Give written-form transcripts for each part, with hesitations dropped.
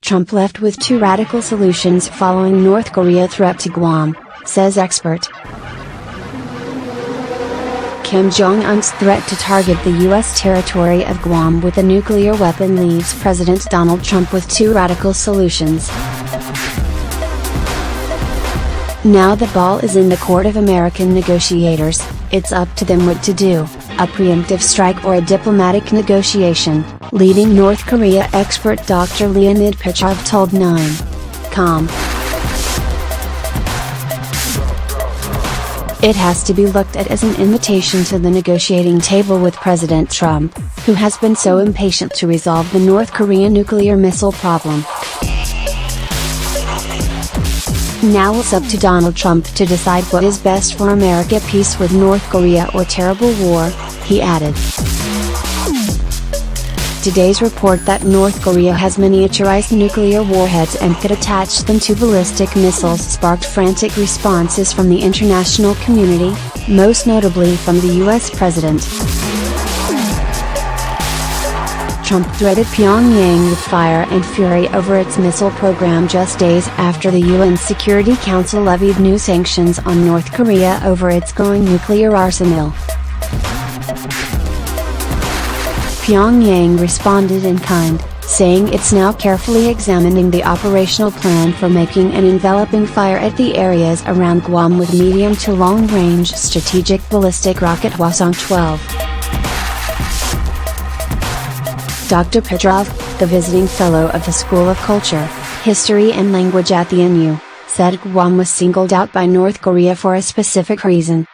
Trump left with two radical solutions following North Korea threat to Guam, says expert. Kim Jong-un's threat to target the U.S. territory of Guam with a nuclear weapon leaves President Donald Trump with two radical solutions. Now the ball is in the court of American negotiators. It's up to them what to do, a preemptive strike or a diplomatic negotiation, leading North Korea expert Dr. Leonid Petrov told 9.com. It has to be looked at as an invitation to the negotiating table with President Trump, who has been so impatient to resolve the North Korean nuclear missile problem. Now it's up to Donald Trump to decide what is best for America: peace with North Korea or terrible war, he added. Today's report that North Korea has miniaturized nuclear warheads and could attach them to ballistic missiles sparked frantic responses from the international community, most notably from the U.S. president. Trump threatened Pyongyang with fire and fury over its missile program just days after the UN Security Council levied new sanctions on North Korea over its growing nuclear arsenal. Pyongyang responded in kind, saying it's now carefully examining the operational plan for making an enveloping fire at the areas around Guam with medium to long-range strategic ballistic rocket Hwasong-12. Dr. Petrov, the visiting fellow of the School of Culture, History and Language at the NU, said Guam was singled out by North Korea for a specific reason.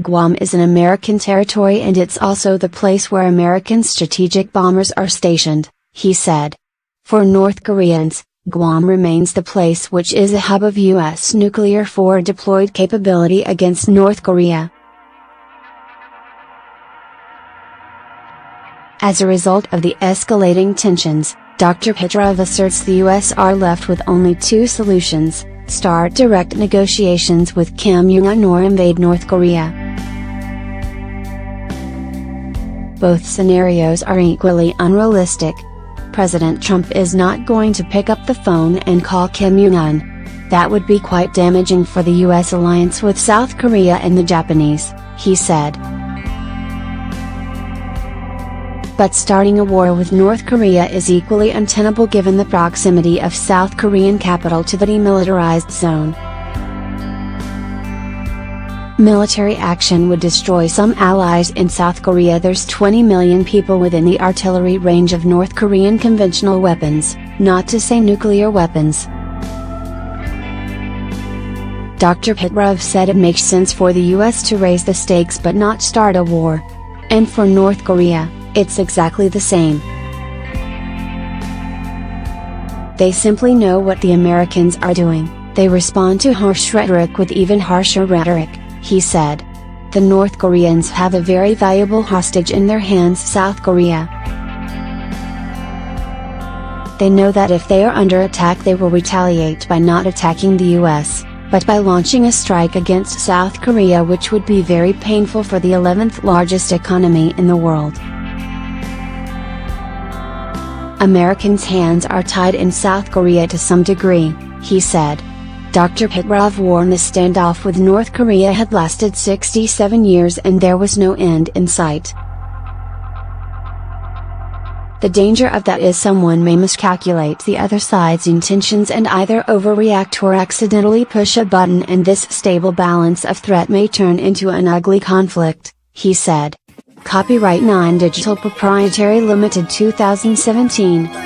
Guam is an American territory and it's also the place where American strategic bombers are stationed, he said. For North Koreans, Guam remains the place which is a hub of U.S. nuclear forward deployed capability against North Korea. As a result of the escalating tensions, Dr. Petrov asserts the U.S. are left with only two solutions: start direct negotiations with Kim Jong-un or invade North Korea. Both scenarios are equally unrealistic. President Trump is not going to pick up the phone and call Kim Jong-un. That would be quite damaging for the U.S. alliance with South Korea and the Japanese, he said. But starting a war with North Korea is equally untenable given the proximity of South Korean capital to the demilitarized zone. Military action would destroy some allies in South Korea. There's 20 million people within the artillery range of North Korean conventional weapons, not to say nuclear weapons. Dr. Petrov said it makes sense for the US to raise the stakes but not start a war. And for North Korea, it's exactly the same. They simply know what the Americans are doing. They respond to harsh rhetoric with even harsher rhetoric, he said. The North Koreans have a very valuable hostage in their hands: South Korea. They know that if they are under attack they will retaliate by not attacking the US, but by launching a strike against South Korea, which would be very painful for the 11th largest economy in the world. Americans' hands are tied in South Korea to some degree, he said. Dr. Petrov warned the standoff with North Korea had lasted 67 years and there was no end in sight. The danger of that is someone may miscalculate the other side's intentions and either overreact or accidentally push a button, and this stable balance of threat may turn into an ugly conflict, he said. Copyright 9 Digital Proprietary Limited 2017.